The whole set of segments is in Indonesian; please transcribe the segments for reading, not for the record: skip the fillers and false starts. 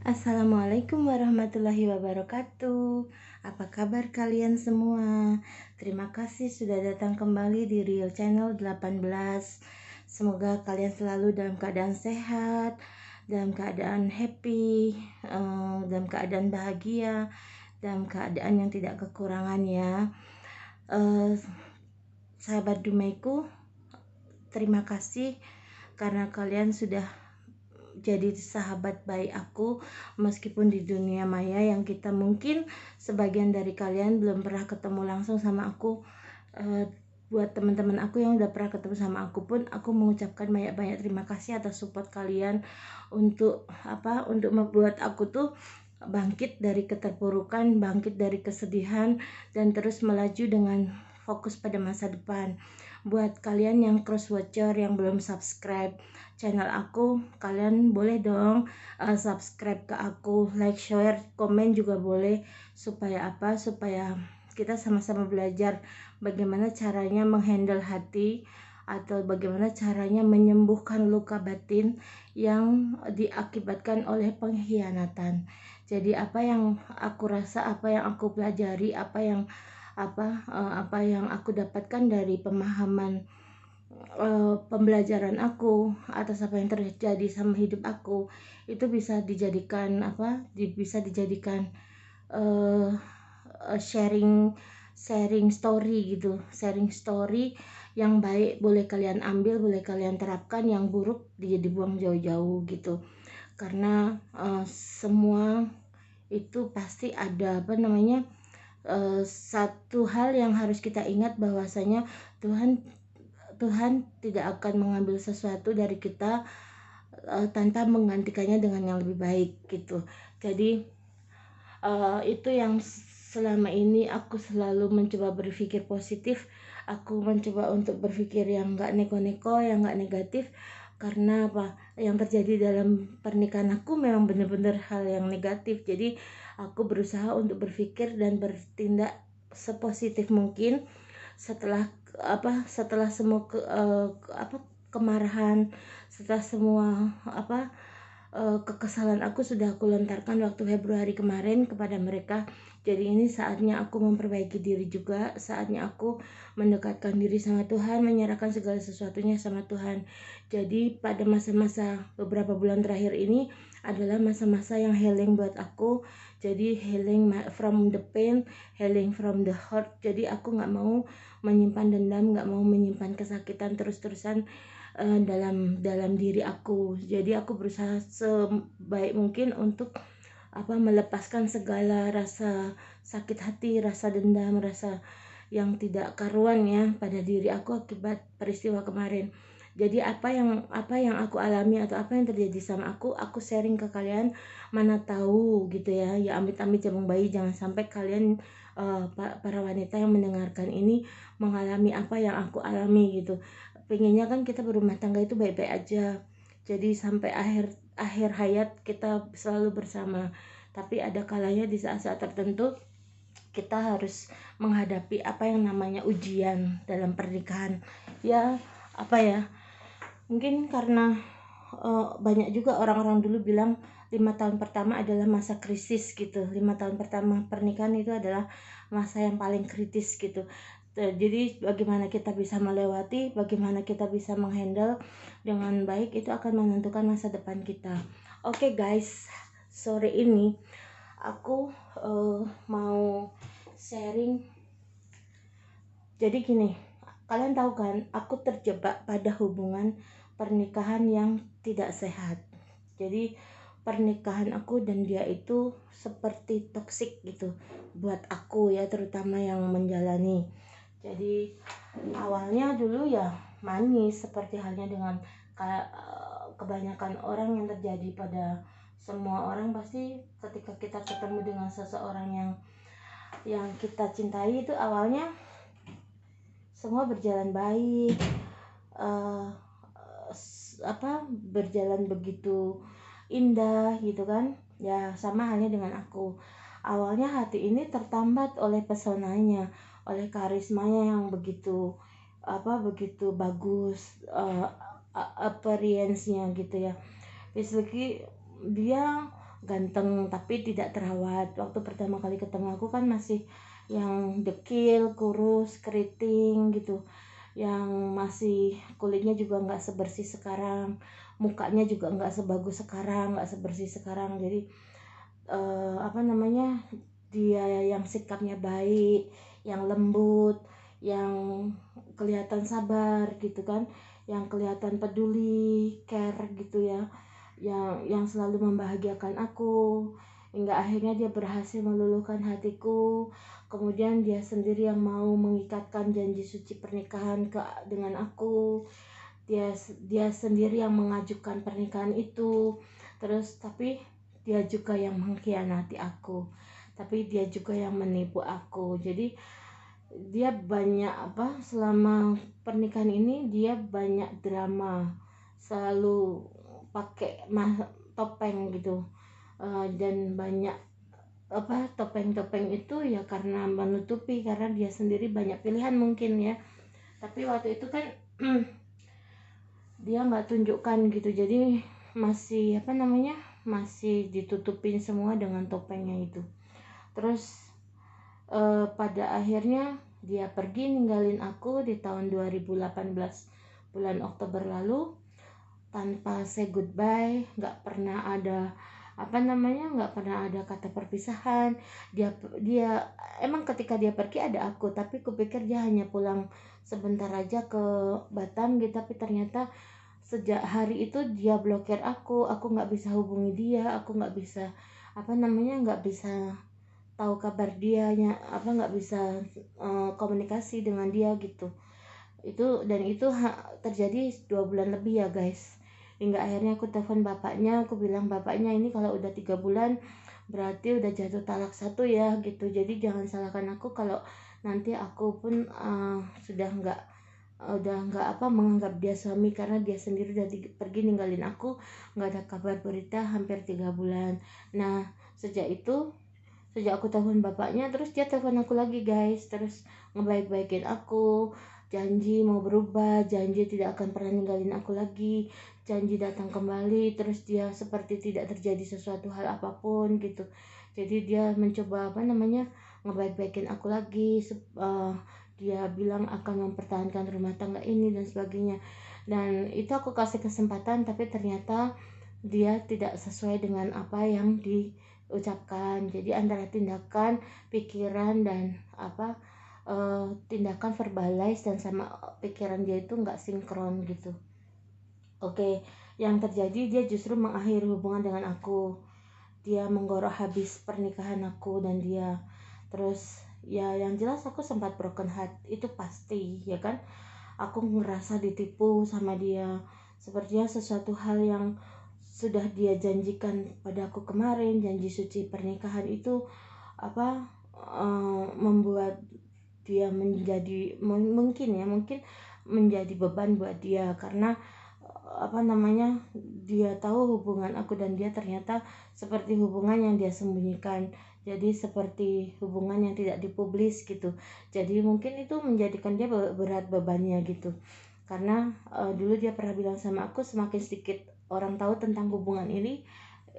Assalamualaikum warahmatullahi wabarakatuh. Apa kabar kalian semua? Terima kasih sudah datang kembali di Real Channel 18. Semoga kalian selalu dalam keadaan sehat, dalam keadaan happy, dalam keadaan bahagia, dalam keadaan yang tidak kekurangan ya. Sahabat Dumaiku, terima kasih karena kalian sudah jadi sahabat baik aku meskipun di dunia maya yang kita mungkin sebagian dari kalian belum pernah ketemu langsung sama aku. Buat teman-teman aku yang udah pernah ketemu sama aku pun aku mengucapkan banyak-banyak terima kasih atas support kalian untuk membuat aku tuh bangkit dari keterpurukan, bangkit dari kesedihan, dan terus melaju dengan fokus pada masa depan. Buat kalian yang cross watcher yang belum subscribe channel aku, kalian boleh dong subscribe ke aku, like, share, komen juga boleh, supaya kita sama-sama belajar bagaimana caranya menghandle hati atau bagaimana caranya menyembuhkan luka batin yang diakibatkan oleh pengkhianatan. Jadi apa yang aku rasa, apa yang aku pelajari, apa yang aku dapatkan dari pemahaman pembelajaran aku atas apa yang terjadi sama hidup aku, itu bisa dijadikan sharing story gitu, sharing story yang baik boleh kalian ambil, boleh kalian terapkan, yang buruk dia dibuang jauh-jauh gitu. Karena semua itu pasti ada satu hal yang harus kita ingat, bahwasanya Tuhan tidak akan mengambil sesuatu dari kita tanpa menggantikannya dengan yang lebih baik gitu. Jadi itu yang selama ini aku selalu mencoba berpikir positif. Aku mencoba untuk berpikir yang gak neko-neko, yang gak negatif. Karena yang terjadi dalam pernikahan aku memang benar-benar hal yang negatif. Jadi aku berusaha untuk berpikir dan bertindak sepositif mungkin setelah semua kemarahan, setelah semua kekesalan aku sudah aku lontarkan waktu Februari kemarin kepada mereka. Jadi ini saatnya aku memperbaiki diri juga, saatnya aku mendekatkan diri sama Tuhan, menyerahkan segala sesuatunya sama Tuhan. Jadi pada masa-masa beberapa bulan terakhir ini adalah masa-masa yang healing buat aku. Jadi healing from the pain, healing from the heart. Jadi aku gak mau menyimpan dendam, gak mau menyimpan kesakitan terus-terusan dalam diri aku. Jadi aku berusaha sebaik mungkin untuk melepaskan segala rasa sakit hati, rasa dendam, rasa yang tidak karuan ya pada diri aku akibat peristiwa kemarin. Jadi apa yang aku alami atau apa yang terjadi sama aku sharing ke kalian. Mana tahu gitu ya amit-amit jabang bayi, jangan sampai kalian para wanita yang mendengarkan ini mengalami apa yang aku alami gitu. Pengennya kan kita berumah tangga itu baik-baik aja, jadi sampai akhir hayat kita selalu bersama. Tapi ada kalanya di saat-saat tertentu kita harus menghadapi apa yang namanya ujian dalam pernikahan. Mungkin karena banyak juga orang-orang dulu bilang 5 tahun pertama adalah masa krisis gitu. 5 tahun pertama pernikahan itu adalah masa yang paling kritis gitu. Jadi bagaimana kita bisa melewati, bagaimana kita bisa menghandle dengan baik, itu akan menentukan masa depan kita. Oke guys, sore ini aku mau sharing. Jadi gini, kalian tahu kan, aku terjebak pada hubungan pernikahan yang tidak sehat. Jadi pernikahan aku dan dia itu seperti toksik gitu buat aku ya, terutama yang menjalani. Jadi awalnya dulu ya manis, seperti halnya dengan kebanyakan orang yang terjadi pada semua orang. Pasti ketika kita ketemu dengan seseorang yang kita cintai, itu awalnya semua berjalan baik, berjalan begitu indah gitu kan ya. Sama halnya dengan aku, awalnya hati ini tertambat oleh pesonanya, oleh karismanya yang begitu bagus, appearance-nya gitu ya. Basically dia ganteng tapi tidak terawat. Waktu pertama kali ketemu aku kan masih yang dekil, kurus, keriting gitu, yang masih kulitnya juga nggak sebersih sekarang, mukanya juga nggak sebagus sekarang, nggak sebersih sekarang. Jadi dia yang sikapnya baik, yang lembut, yang kelihatan sabar gitu kan, yang kelihatan peduli, care gitu ya, yang selalu membahagiakan aku, hingga akhirnya dia berhasil meluluhkan hatiku. Kemudian dia sendiri yang mau mengikatkan janji suci pernikahan dengan aku. Dia sendiri yang mengajukan pernikahan itu. Terus tapi dia juga yang mengkhianati aku, tapi dia juga yang menipu aku. Jadi dia banyak selama pernikahan ini dia banyak drama, selalu pakai topeng gitu. Dan banyak topeng-topeng itu ya karena menutupi, karena dia sendiri banyak pilihan mungkin ya, tapi waktu itu kan dia nggak tunjukkan gitu, jadi masih masih ditutupin semua dengan topengnya itu. Terus pada akhirnya dia pergi ninggalin aku di tahun 2018 bulan Oktober lalu tanpa say goodbye. Nggak pernah ada nggak pernah ada kata perpisahan. Dia emang ketika dia pergi ada aku, tapi kupikir dia hanya pulang sebentar aja ke Batam gitu, tapi ternyata sejak hari itu dia blokir aku nggak bisa hubungi dia, aku nggak bisa nggak bisa tahu kabar dianya, nggak bisa komunikasi dengan dia gitu. Itu terjadi 2 bulan lebih ya guys, hingga akhirnya aku telepon bapaknya, aku bilang, bapaknya ini kalau udah 3 bulan berarti udah jatuh talak 1 ya gitu, jadi jangan salahkan aku kalau nanti aku pun udah nggak menganggap dia suami, karena dia sendiri udah pergi ninggalin aku, nggak ada kabar berita hampir 3 bulan. Nah sejak aku telepon bapaknya, terus dia telepon aku lagi guys, terus ngebaik-baikin aku, janji mau berubah, janji tidak akan pernah ninggalin aku lagi, janji datang kembali, terus dia seperti tidak terjadi sesuatu hal apapun gitu. Jadi dia mencoba ngebaik-baikin aku lagi, dia bilang akan mempertahankan rumah tangga ini dan sebagainya. Dan itu aku kasih kesempatan, tapi ternyata dia tidak sesuai dengan apa yang diucapkan. Jadi antara tindakan, pikiran dan tindakan verbalize dan sama pikiran dia itu nggak sinkron gitu. Oke, yang terjadi dia justru mengakhiri hubungan dengan aku. Dia menggorok habis pernikahan aku dan dia. Terus ya yang jelas aku sempat broken heart, itu pasti ya kan. Aku ngerasa ditipu sama dia, sepertinya sesuatu hal yang sudah dia janjikan pada aku kemarin, janji suci pernikahan itu membuat dia mungkin menjadi beban buat dia, karena dia tahu hubungan aku dan dia ternyata seperti hubungan yang dia sembunyikan, jadi seperti hubungan yang tidak dipublis gitu. Jadi mungkin itu menjadikan dia berat bebannya gitu, karena dulu dia pernah bilang sama aku, semakin sedikit orang tahu tentang hubungan ini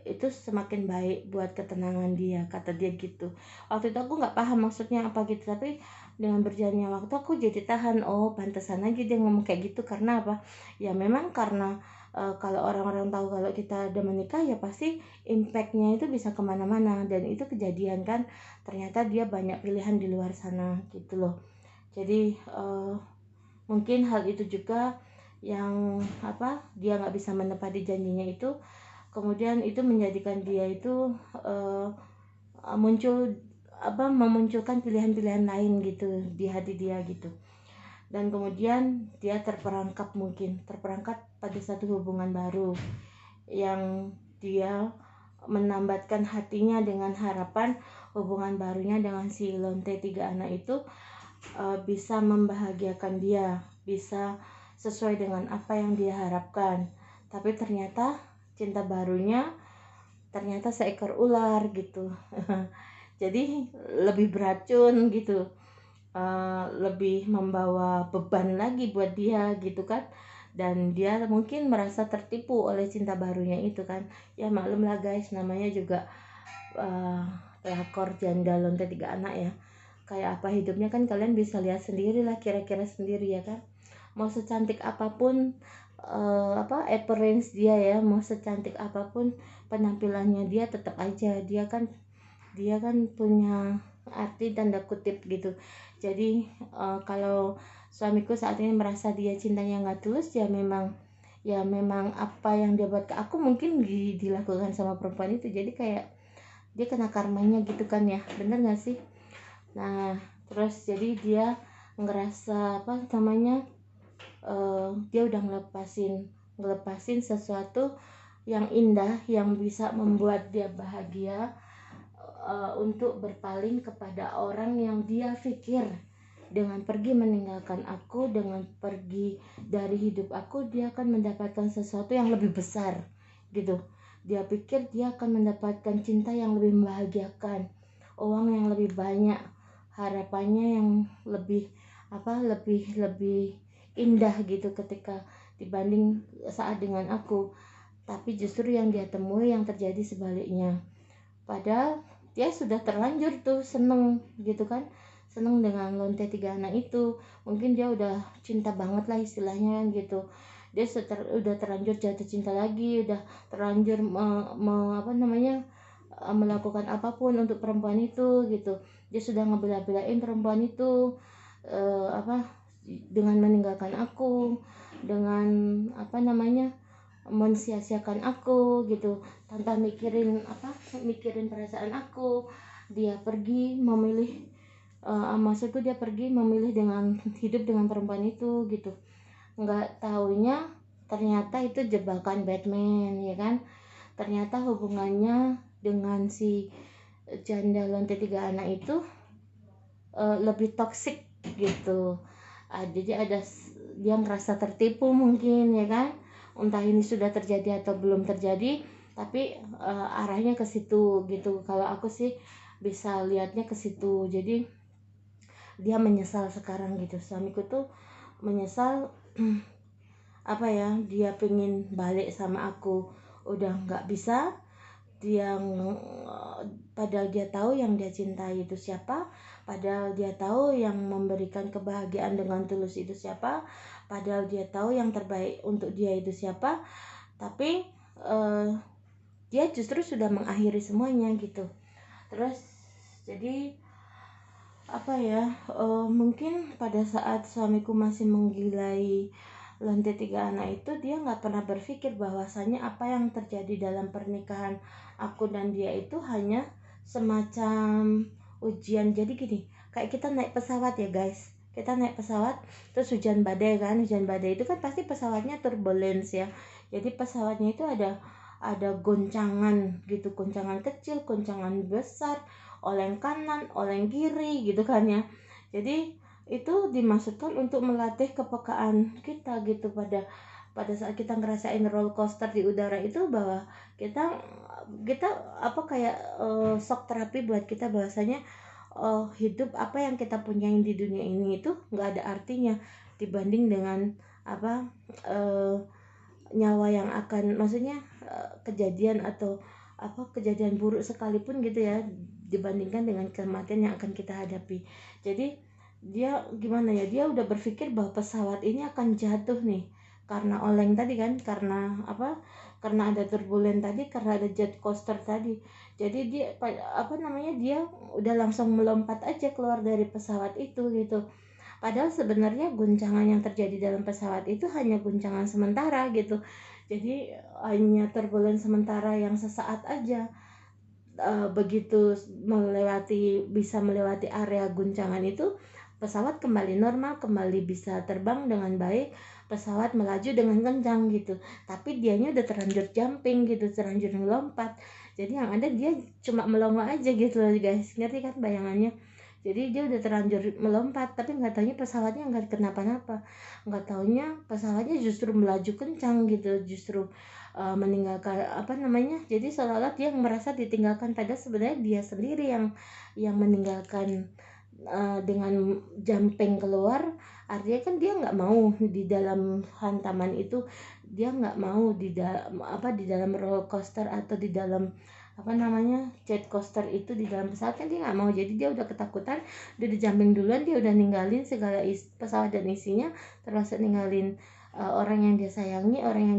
itu semakin baik buat ketenangan dia, kata dia gitu. Waktu itu aku nggak paham maksudnya apa gitu, tapi dengan berjalannya waktu aku jadi tahan, oh pantesan aja dia ngomong kayak gitu. Karena apa ya, memang karena kalau orang-orang tahu kalau kita udah menikah ya pasti impactnya itu bisa kemana-mana, dan itu kejadian kan, ternyata dia banyak pilihan di luar sana gitu loh. Jadi mungkin hal itu juga yang dia nggak bisa menepati janjinya itu, kemudian itu menjadikan dia itu memunculkan pilihan-pilihan lain gitu di hati dia gitu. Dan kemudian dia terperangkap pada satu hubungan baru yang dia menambatkan hatinya dengan harapan hubungan barunya dengan si lonte 3 anak itu bisa membahagiakan dia, bisa sesuai dengan apa yang dia harapkan. Tapi ternyata cinta barunya ternyata seekor ular gitu. Jadi lebih beracun gitu, lebih membawa beban lagi buat dia gitu kan. dan dia mungkin merasa tertipu oleh cinta barunya itu kan. Ya maklum lah guys, namanya juga pelakor janda lonte 3 anak ya. Kayak apa hidupnya kan kalian bisa lihat sendiri lah, kira-kira sendiri ya kan. Mau secantik apapun appearance dia ya, mau secantik apapun penampilannya dia, tetap aja dia kan punya arti tanda kutip gitu. Jadi kalau suamiku saat ini merasa dia cintanya nggak tulus, ya memang apa yang dia buat ke aku mungkin dilakukan sama perempuan itu. Jadi kayak dia kena karmanya gitu kan ya, bener nggak sih? Nah terus jadi dia ngerasa dia udah ngelepasin sesuatu yang indah yang bisa membuat dia bahagia, untuk berpaling kepada orang yang dia pikir dengan pergi meninggalkan aku, dengan pergi dari hidup aku, dia akan mendapatkan sesuatu yang lebih besar gitu. Dia pikir dia akan mendapatkan cinta yang lebih membahagiakan, uang yang lebih banyak, harapannya yang lebih lebih indah gitu ketika dibanding saat dengan aku. Tapi justru yang dia temui yang terjadi sebaliknya. Padahal dia sudah terlanjur tuh seneng gitu kan, seneng dengan lonte 3 anak itu. Mungkin dia udah cinta banget lah istilahnya gitu. Dia udah terlanjur jatuh cinta lagi, udah terlanjur melakukan apapun untuk perempuan itu gitu. Dia sudah ngebela-belain perempuan itu, dengan meninggalkan aku, dengan mensia-siakan aku gitu, tanpa mikirin perasaan aku. Dia pergi memilih maksudku dia pergi memilih dengan hidup dengan perempuan itu gitu. Nggak taunya ternyata itu jebakan Batman ya kan. Ternyata hubungannya dengan si janda lonte 3 anak itu lebih toksik gitu. Jadi dia merasa tertipu mungkin ya kan. Entah ini sudah terjadi atau belum terjadi, tapi arahnya ke situ gitu. Kalau aku sih bisa lihatnya ke situ. Jadi dia menyesal sekarang gitu. Suamiku tuh menyesal dia pengen balik sama aku, udah nggak bisa. Padahal dia tahu yang dia cintai itu siapa, padahal dia tahu yang memberikan kebahagiaan dengan tulus itu siapa, padahal dia tahu yang terbaik untuk dia itu siapa, tapi dia justru sudah mengakhiri semuanya gitu. Terus jadi mungkin pada saat suamiku masih menggilai lonte 3 anak itu, dia nggak pernah berpikir bahwasanya apa yang terjadi dalam pernikahan aku dan dia itu hanya semacam ujian. Jadi gini, kayak kita naik pesawat ya guys, kita naik pesawat terus hujan badai itu kan pasti pesawatnya turbulence ya. Jadi pesawatnya itu ada goncangan gitu, goncangan kecil, goncangan besar, oleng kanan, oleng kiri gitu kan ya. Jadi itu dimaksudkan untuk melatih kepekaan kita gitu pada saat kita ngerasain roller coaster di udara itu, bahwa kita shock terapi buat kita bahwasanya hidup apa yang kita punyain di dunia ini itu nggak ada artinya dibanding dengan nyawa yang akan, maksudnya kejadian atau kejadian buruk sekalipun gitu ya, dibandingkan dengan kematian yang akan kita hadapi. Jadi dia gimana ya, dia udah berpikir bahwa pesawat ini akan jatuh nih karena oleng tadi kan, karena ada turbulen tadi, karena ada jet coaster tadi. Jadi dia dia udah langsung melompat aja keluar dari pesawat itu gitu. Padahal sebenarnya guncangan yang terjadi dalam pesawat itu hanya guncangan sementara gitu. Jadi hanya turbulen sementara yang sesaat aja. Begitu bisa melewati area guncangan itu, pesawat kembali normal, kembali bisa terbang dengan baik, pesawat melaju dengan kencang gitu. Tapi dianya udah terlanjur jumping gitu, terlanjur melompat. Jadi yang ada dia cuma melongo aja gitu loh guys, ngerti kan bayangannya. Jadi dia udah terlanjur melompat, tapi nggak taunya pesawatnya nggak kenapa-napa, nggak taunya pesawatnya justru melaju kencang gitu, justru meninggalkan jadi seolah-olah dia merasa ditinggalkan, padahal sebenarnya dia sendiri yang meninggalkan dengan jumping keluar artinya kan dia nggak mau di dalam hantaman itu, dia nggak mau di dalam roller coaster atau di dalam jet coaster itu, di dalam pesawat kan dia nggak mau. Jadi dia udah ketakutan, dia udah jumping duluan, dia udah ninggalin segala pesawat dan isinya, termasuk ninggalin orang yang dia sayangi, orang yang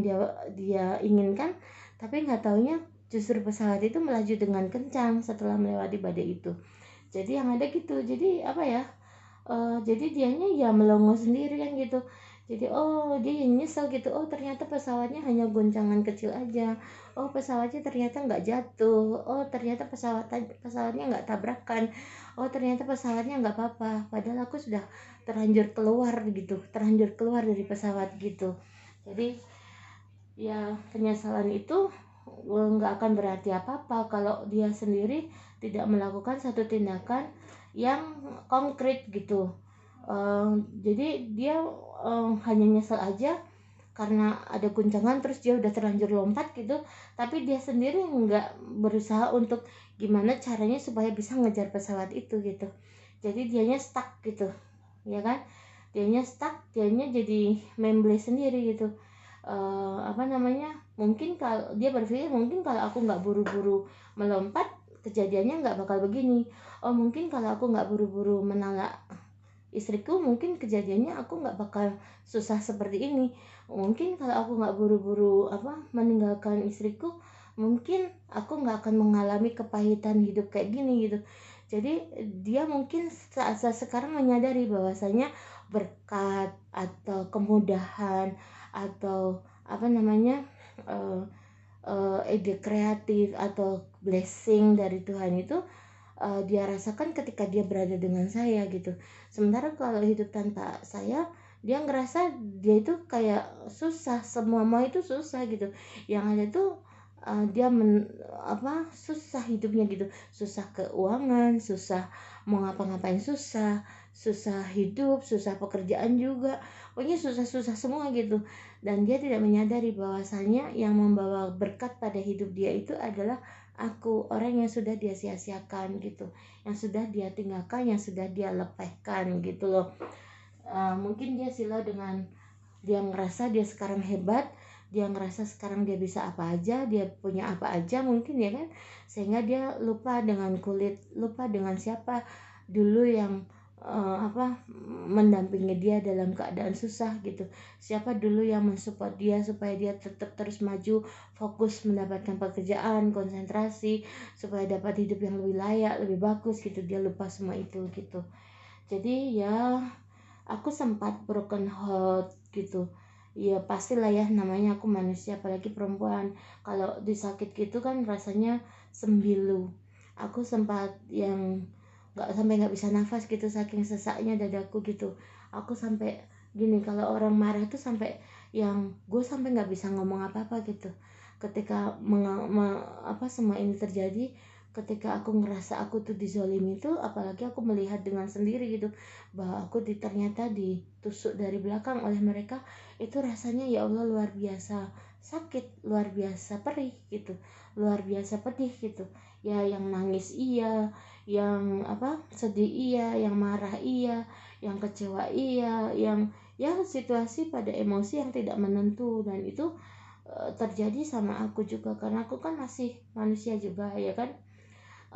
dia inginkan. Tapi nggak taunya justru pesawat itu melaju dengan kencang setelah melewati badai itu. Jadi yang ada gitu, jadi jadi dianya ya melongo sendiri kan gitu. Jadi dia nyesel gitu, ternyata pesawatnya hanya goncangan kecil aja, pesawatnya ternyata nggak jatuh, ternyata pesawatnya nggak tabrakan, ternyata pesawatnya nggak apa-apa, padahal aku sudah terlanjur keluar dari pesawat gitu. Jadi ya penyesalan itu nggak akan berarti apa-apa kalau dia sendiri tidak melakukan satu tindakan yang konkret gitu. Jadi dia hanya nyesel aja karena ada guncangan, terus dia udah terlanjur lompat gitu, tapi dia sendiri nggak berusaha untuk gimana caranya supaya bisa ngejar pesawat itu gitu. Jadi dianya stuck gitu, ya kan, dianya jadi memble sendiri gitu. Mungkin kalau dia berpikir, mungkin kalau aku nggak buru-buru melompat, kejadiannya nggak bakal begini. Mungkin kalau aku nggak buru-buru menolak istriku, mungkin kejadiannya aku nggak bakal susah seperti ini. Mungkin kalau aku nggak buru-buru meninggalkan istriku, mungkin aku nggak akan mengalami kepahitan hidup kayak gini gitu. Jadi dia mungkin saat sekarang menyadari bahwasanya berkat atau kemudahan atau ide kreatif atau blessing dari Tuhan itu dia rasakan ketika dia berada dengan saya gitu. Sementara kalau hidup tanpa saya, dia ngerasa dia itu kayak susah, semua itu susah gitu. Yang ada tuh dia susah hidupnya gitu, susah keuangan, susah mau ngapa-ngapain, susah hidup, susah pekerjaan juga, pokoknya susah-susah semua gitu. Dan dia tidak menyadari bahwasanya yang membawa berkat pada hidup dia itu adalah aku, orang yang sudah dia sia-siakan gitu, yang sudah dia tinggalkan, yang sudah dia lepehkan gitu loh. Mungkin dia silau dengan dia ngerasa dia sekarang hebat, dia ngerasa sekarang dia bisa apa aja, dia punya apa aja mungkin ya kan, sehingga dia lupa dengan kulit, lupa dengan siapa dulu yang mendampingi dia dalam keadaan susah gitu, siapa dulu yang mensupport dia supaya dia tetap terus maju, fokus mendapatkan pekerjaan, konsentrasi supaya dapat hidup yang lebih layak, lebih bagus gitu. Dia lupa semua itu gitu. Jadi ya aku sempat broken heart gitu. Ya pastilah ya, namanya aku manusia, apalagi perempuan, kalau disakit gitu kan rasanya sembilu. Aku sempat yang nggak bisa nafas gitu, saking sesaknya dadaku gitu. Aku sampai gini, kalau orang marah tuh sampai yang gue sampai nggak bisa ngomong apa-apa gitu ketika semua ini terjadi. Ketika aku ngerasa aku tuh dizolimi itu, apalagi aku melihat dengan sendiri gitu bahwa aku ternyata ditusuk dari belakang oleh mereka, itu rasanya ya Allah luar biasa sakit, luar biasa perih gitu, luar biasa pedih gitu ya. Yang nangis iya, yang sedih iya, yang marah iya, yang kecewa iya, yang ya situasi pada emosi yang tidak menentu. Dan itu terjadi sama aku juga, karena aku kan masih manusia juga ya kan.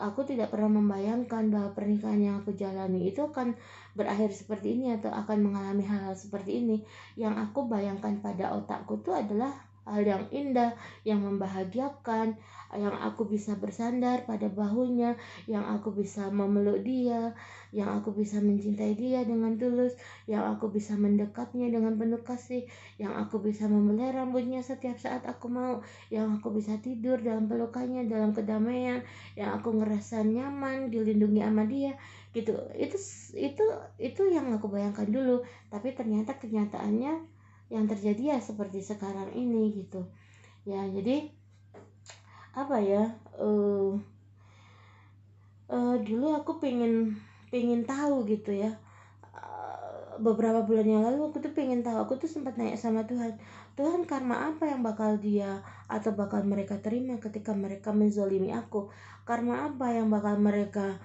Aku tidak pernah membayangkan bahwa pernikahan yang aku jalani itu akan berakhir seperti ini atau akan mengalami hal-hal seperti ini. Yang aku bayangkan pada otakku itu adalah hal yang indah, yang membahagiakan, yang aku bisa bersandar pada bahunya, yang aku bisa memeluk dia, yang aku bisa mencintai dia dengan tulus, yang aku bisa mendekatnya dengan penuh kasih, yang aku bisa memelai rambutnya setiap saat aku mau, yang aku bisa tidur dalam pelukannya, dalam kedamaian, yang aku ngerasa nyaman dilindungi sama dia gitu. Itu yang aku bayangkan dulu, tapi ternyata kenyataannya yang terjadi ya seperti sekarang ini gitu ya. Jadi dulu aku pengen tahu gitu ya. Beberapa bulan yang lalu aku tuh pengen tahu, aku tuh sempat nanya sama Tuhan, Tuhan, karma apa yang bakal dia atau bakal mereka terima ketika mereka menzolimi aku? Karma apa yang bakal mereka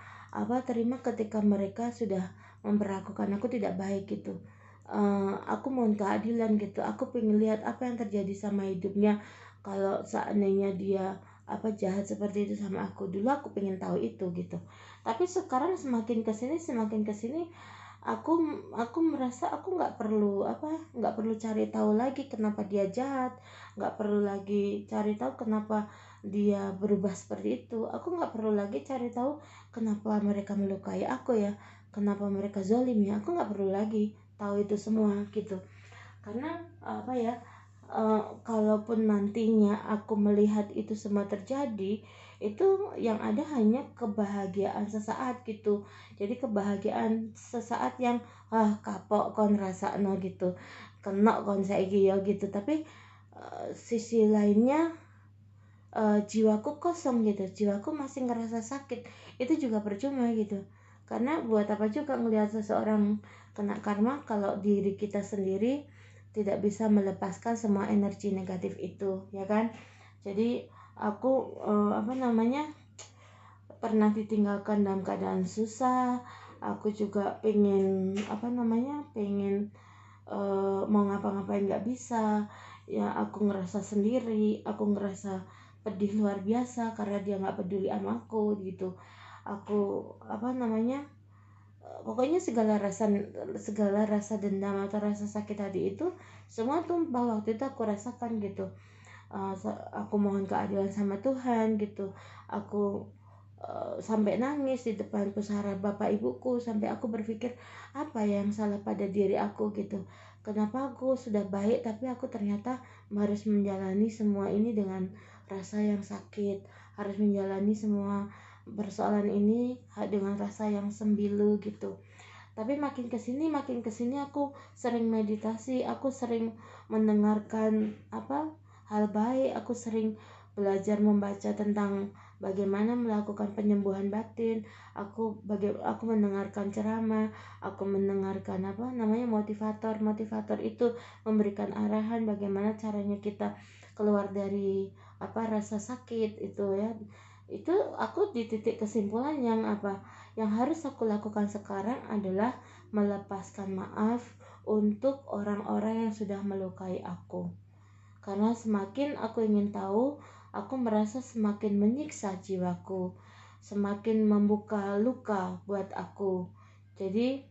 terima ketika mereka sudah memperlakukan aku tidak baik gitu? aku mohon keadilan gitu. Aku pengen lihat apa yang terjadi sama hidupnya kalau seandainya dia jahat seperti itu sama aku. Dulu aku pengen tahu itu gitu, tapi sekarang semakin kesini aku aku merasa aku nggak perlu cari tahu lagi kenapa dia jahat, nggak perlu lagi cari tahu kenapa dia berubah seperti itu. Aku nggak perlu lagi cari tahu kenapa mereka melukai aku ya, kenapa mereka zolim ya. Aku nggak perlu lagi tahu itu semua gitu. Karena kalaupun nantinya aku melihat itu semua terjadi, itu yang ada hanya kebahagiaan sesaat gitu. Jadi kebahagiaan sesaat yang kapok kon rasakno gitu, kena kon saiki ya gitu. Tapi sisi lainnya jiwaku kosong gitu, jiwaku masih ngerasa sakit. Itu juga percuma gitu, karena buat apa juga ngelihat seseorang kena karma kalau diri kita sendiri tidak bisa melepaskan semua energi negatif itu, ya kan. Jadi aku pernah ditinggalkan dalam keadaan susah. Aku juga pengen mau ngapa-ngapain nggak bisa ya. Aku ngerasa sendiri, aku ngerasa pedih luar biasa karena dia nggak peduli sama aku gitu. Aku pokoknya segala rasa dendam atau rasa sakit hati itu semua tumpah waktu itu aku rasakan gitu. Aku mohon keadilan sama Tuhan gitu. Aku sampai nangis di depan pusara bapak ibuku, sampai aku berpikir apa yang salah pada diri aku gitu. Kenapa aku sudah baik tapi aku ternyata harus menjalani semua ini dengan rasa yang sakit, harus menjalani semua persoalan ini dengan rasa yang sembilu gitu. Tapi makin kesini aku sering meditasi, aku sering mendengarkan hal baik, aku sering belajar membaca tentang bagaimana melakukan penyembuhan batin. Aku mendengarkan ceramah, aku mendengarkan motivator itu memberikan arahan bagaimana caranya kita keluar dari rasa sakit itu ya. Itu aku di titik kesimpulan yang harus aku lakukan sekarang adalah melepaskan maaf untuk orang-orang yang sudah melukai aku. Karena semakin aku ingin tahu, aku merasa semakin menyiksa jiwaku, semakin membuka luka buat aku. Jadi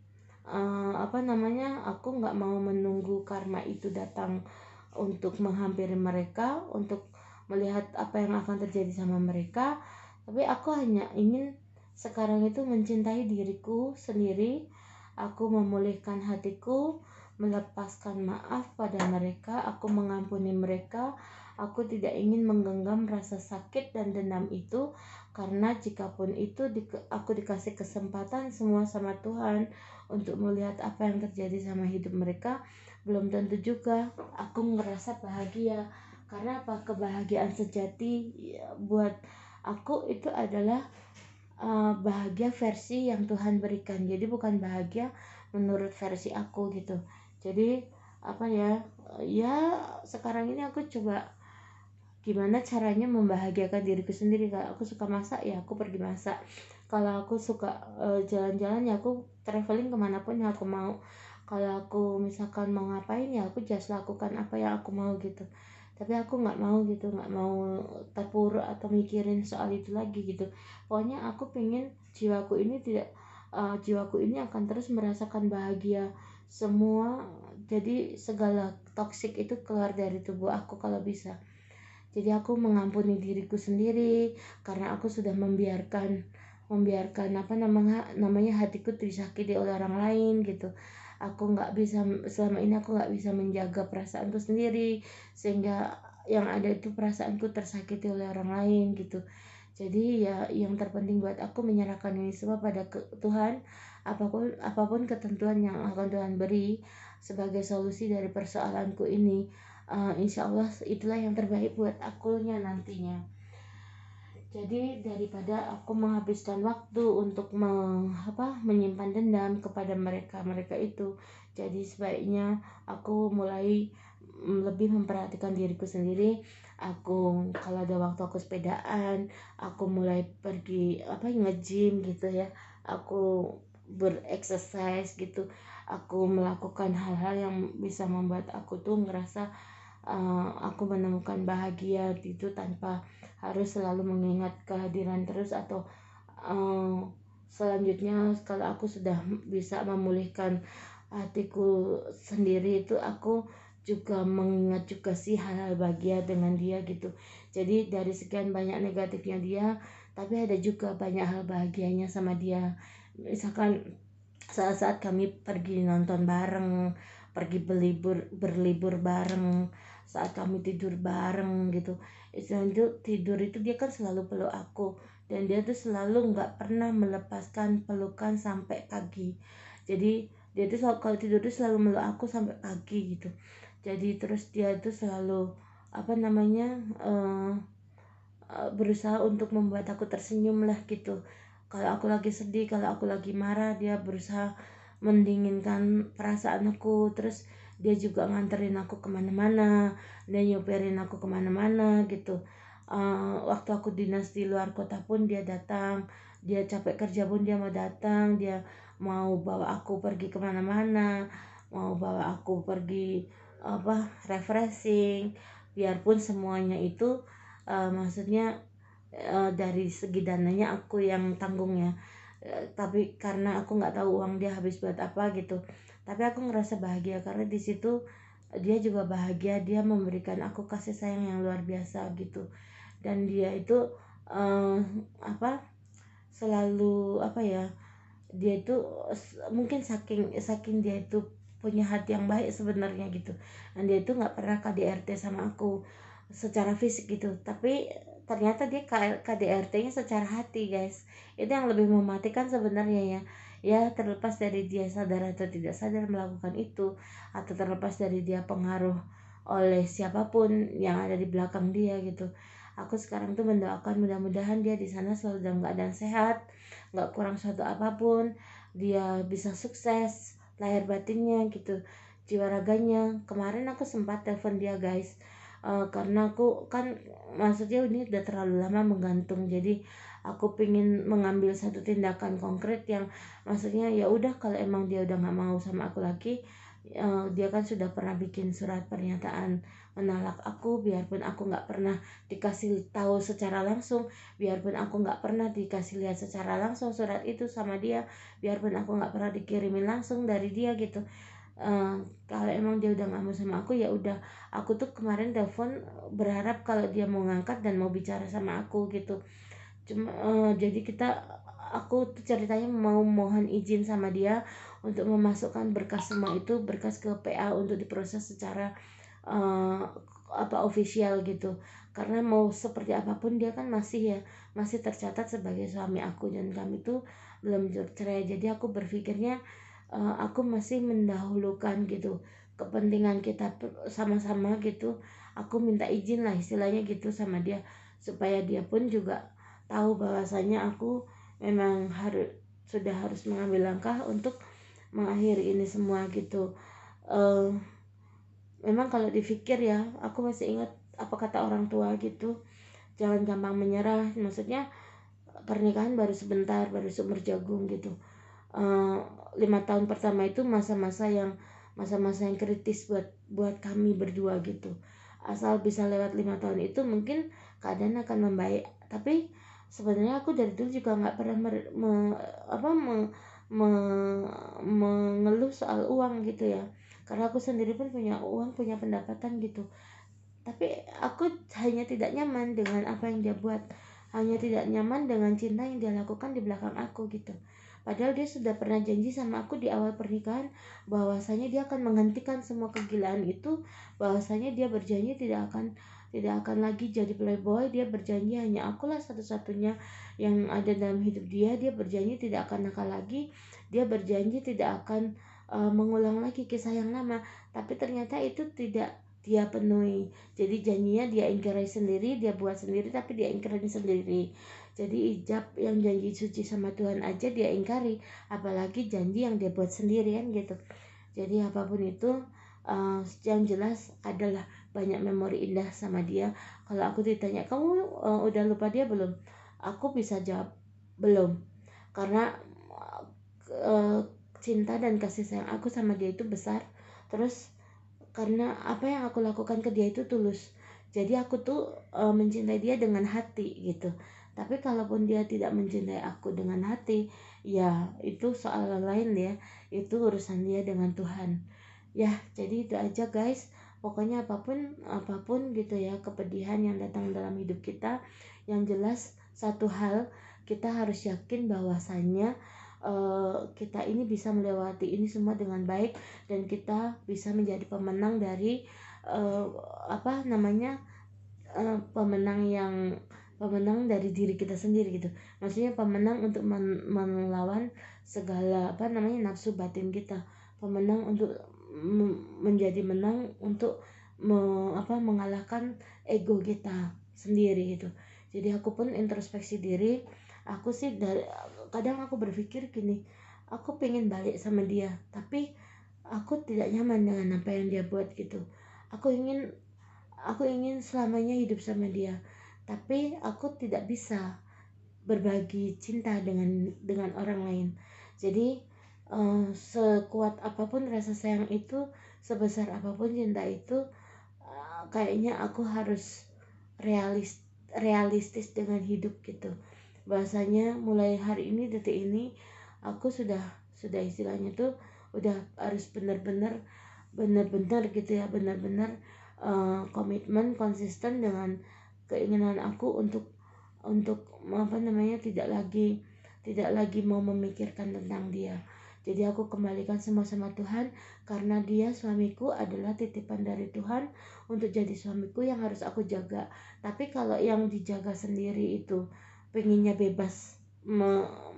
aku nggak mau menunggu karma itu datang untuk menghampiri mereka, untuk melihat apa yang akan terjadi sama mereka. Tapi aku hanya ingin sekarang itu mencintai diriku sendiri. Aku memulihkan hatiku, melepaskan maaf pada mereka, aku mengampuni mereka. Aku tidak ingin menggenggam rasa sakit dan dendam itu, karena jikapun itu aku dikasih kesempatan semua sama Tuhan untuk melihat apa yang terjadi sama hidup mereka, belum tentu juga aku ngerasa bahagia. Karena kebahagiaan sejati ya, buat aku itu adalah bahagia versi yang Tuhan berikan. Jadi bukan bahagia menurut versi aku gitu. Jadi ya sekarang ini aku coba gimana caranya membahagiakan diriku sendiri. Kalau aku suka masak ya aku pergi masak, kalau aku suka jalan-jalan ya aku traveling kemanapun yang aku mau. Kalau aku misalkan mau ngapain ya aku just lakukan apa yang aku mau gitu. Tapi aku nggak mau terpuruk atau mikirin soal itu lagi gitu. Pokoknya aku pengen jiwaku ini akan terus merasakan bahagia semua. Jadi segala toksik itu keluar dari tubuh aku kalau bisa. Jadi aku mengampuni diriku sendiri karena aku sudah membiarkan hatiku disakiti oleh orang lain gitu. Selama ini aku nggak bisa menjaga perasaanku sendiri, sehingga yang ada itu perasaanku tersakiti oleh orang lain gitu. Jadi ya yang terpenting buat aku menyerahkan ini semua pada Tuhan. Apapun ketentuan yang akan Tuhan beri sebagai solusi dari persoalanku ini, insya Allah itulah yang terbaik buat akunya nantinya. Jadi daripada aku menghabiskan waktu untuk menyimpan dendam kepada mereka itu, jadi sebaiknya aku mulai lebih memperhatikan diriku sendiri. Aku kalau ada waktu aku sepedaan, aku mulai pergi nge-gym gitu ya. Aku berexercise gitu, aku melakukan hal-hal yang bisa membuat aku tuh ngerasa aku menemukan bahagia itu tanpa harus selalu mengingat kehadiran terus, atau selanjutnya kalau aku sudah bisa memulihkan hatiku sendiri itu, aku juga mengingat juga sih hal-hal bahagia dengan dia gitu. Jadi dari sekian banyak negatifnya dia, tapi ada juga banyak hal bahagianya sama dia. Misalkan saat-saat kami pergi nonton bareng, pergi berlibur bareng, saat kami tidur bareng gitu. Itu tidur itu dia kan selalu peluk aku, dan dia tuh selalu nggak pernah melepaskan pelukan sampai pagi. Jadi dia tuh selalu, kalau tidur tuh selalu meluk aku sampai pagi gitu. Jadi terus dia tuh selalu apa namanya berusaha untuk membuat aku tersenyum lah gitu. Kalau aku lagi sedih, kalau aku lagi marah, dia berusaha mendinginkan perasaan aku. Terus dia juga nganterin aku kemana-mana, dia nyupirin aku kemana-mana gitu. Waktu aku dinas di luar kota pun dia datang, dia capek kerja pun dia mau datang, dia mau bawa aku pergi kemana-mana, mau bawa aku pergi refreshing, biarpun semuanya itu maksudnya dari segi dananya aku yang tanggung ya. Tapi karena aku nggak tahu uang dia habis buat apa gitu, tapi aku ngerasa bahagia karena di situ dia juga bahagia, dia memberikan aku kasih sayang yang luar biasa gitu. Dan dia itu uh, apa selalu dia itu mungkin saking saking dia itu punya hati yang baik sebenarnya gitu, dan dia itu nggak pernah KDRT sama aku secara fisik gitu, tapi ternyata dia KDRT-nya secara hati guys. Itu yang lebih mematikan sebenarnya ya. Ya terlepas dari dia sadar atau tidak sadar melakukan itu, atau terlepas dari dia pengaruh oleh siapapun yang ada di belakang dia gitu, aku sekarang tuh mendoakan mudah-mudahan dia di sana selalu dalam keadaan sehat, nggak kurang suatu apapun, dia bisa sukses lahir batinnya gitu, jiwa raganya. Kemarin aku sempat telepon dia guys, karena aku kan maksudnya ini udah terlalu lama menggantung, jadi aku pingin mengambil satu tindakan konkret yang maksudnya ya udah, kalau emang dia udah nggak mau sama aku lagi, dia kan sudah pernah bikin surat pernyataan menolak aku, biarpun aku nggak pernah dikasih tahu secara langsung, biarpun aku nggak pernah dikasih lihat secara langsung surat itu sama dia, biarpun aku nggak pernah dikirimin langsung dari dia gitu. Kalau emang dia udah nggak mau sama aku ya udah, aku tuh kemarin telepon berharap kalau dia mau ngangkat dan mau bicara sama aku gitu. Cuma jadi aku tuh ceritanya mau mohon izin sama dia untuk memasukkan berkas semua itu, berkas ke PA untuk diproses secara uh, official gitu, karena mau seperti apapun dia kan masih tercatat sebagai suami aku, dan kami tuh belum cerai. Jadi aku berpikirnya aku masih mendahulukan gitu kepentingan kita sama-sama gitu. Aku minta izin lah istilahnya gitu sama dia, supaya dia pun juga tahu bahwasanya aku memang sudah harus mengambil langkah untuk mengakhiri ini semua gitu. uh, Memang kalau dipikir ya, aku masih ingat apa kata orang tua gitu, jangan gampang menyerah. Maksudnya pernikahan baru sebentar, baru seumur jagung gitu. 5 tahun pertama itu masa-masa yang kritis buat kami berdua gitu. Asal bisa lewat 5 tahun itu mungkin keadaan akan membaik. Tapi sebenarnya aku dari dulu juga nggak pernah mengeluh soal uang gitu ya, karena aku sendiri pun punya uang, punya pendapatan gitu. Tapi aku hanya tidak nyaman dengan apa yang dia buat, hanya tidak nyaman dengan cinta yang dia lakukan di belakang aku gitu. Padahal dia sudah pernah janji sama aku di awal pernikahan bahwasanya dia akan menghentikan semua kegilaan itu, bahwasanya dia berjanji tidak akan lagi jadi playboy, dia berjanji hanya akulah satu-satunya yang ada dalam hidup dia. Dia berjanji tidak akan nakal lagi, dia berjanji tidak akan mengulang lagi kisah yang lama. Tapi ternyata itu tidak dia penuhi. Jadi janjinya dia ingkari sendiri, dia buat sendiri, tapi dia ingkarin sendiri. Jadi ijab yang janji suci sama Tuhan aja dia ingkari, apalagi janji yang dia buat sendirian gitu. Jadi apapun itu, yang jelas adalah banyak memori indah sama dia. Kalau aku ditanya kamu udah lupa dia belum, aku bisa jawab belum, karena cinta dan kasih sayang aku sama dia itu besar. Terus karena apa yang aku lakukan ke dia itu tulus, jadi aku tuh mencintai dia dengan hati gitu. Tapi kalaupun dia tidak mencintai aku dengan hati, ya itu soal lain ya, itu urusan dia dengan Tuhan ya. Jadi itu aja guys, pokoknya apapun apapun gitu ya kepedihan yang datang dalam hidup kita, yang jelas satu hal, kita harus yakin bahwasannya kita ini bisa melewati ini semua dengan baik, dan kita bisa menjadi pemenang dari uh, pemenang dari diri kita sendiri gitu. Maksudnya pemenang untuk melawan segala nafsu batin kita, pemenang untuk menjadi menang untuk mengalahkan ego kita sendiri gitu. Jadi aku pun introspeksi diri, aku sih kadang aku berpikir gini, aku pengen balik sama dia tapi aku tidak nyaman dengan apa yang dia buat gitu. Aku ingin selamanya hidup sama dia, tapi aku tidak bisa berbagi cinta dengan orang lain. Jadi sekuat apapun rasa sayang itu, sebesar apapun cinta itu, kayaknya aku harus realistis dengan hidup gitu. Bahasanya mulai hari ini, detik ini, aku sudah istilahnya tuh udah harus benar-benar gitu ya, benar-benar komitmen konsisten dengan keinginan aku untuk tidak lagi mau memikirkan tentang dia. Jadi aku kembalikan semua sama Tuhan, karena dia suamiku adalah titipan dari Tuhan untuk jadi suamiku yang harus aku jaga. Tapi kalau yang dijaga sendiri itu pengennya bebas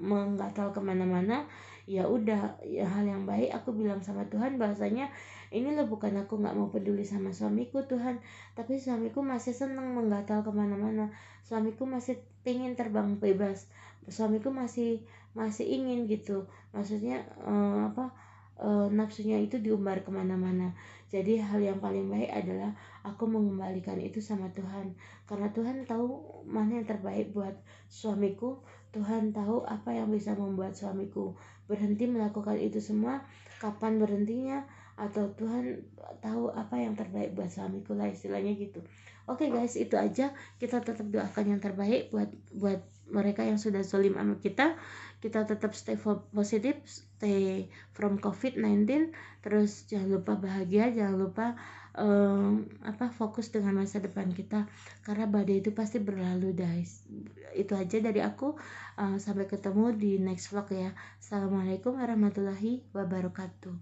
menggatal kemana-mana, ya udah, ya hal yang baik aku bilang sama Tuhan bahwasanya ini loh, bukan aku nggak mau peduli sama suamiku Tuhan, tapi suamiku masih senang menggatal kemana-mana, suamiku masih pengen terbang bebas, suamiku masih ingin gitu, maksudnya nafsunya itu diumbar kemana-mana. Jadi hal yang paling baik adalah aku mengembalikan itu sama Tuhan, karena Tuhan tahu mana yang terbaik buat suamiku. Tuhan tahu apa yang bisa membuat suamiku berhenti melakukan itu semua, kapan berhentinya, atau Tuhan tahu apa yang terbaik buat suamiku lah, istilahnya gitu. Oke guys, itu aja. Kita tetap doakan yang terbaik buat mereka yang sudah zalim sama kita. Kita tetap stay positif, stay from COVID-19. Terus jangan lupa bahagia, jangan lupa fokus dengan masa depan kita, karena badai itu pasti berlalu guys. Itu aja dari aku. Sampai ketemu di next vlog ya. Assalamualaikum warahmatullahi wabarakatuh.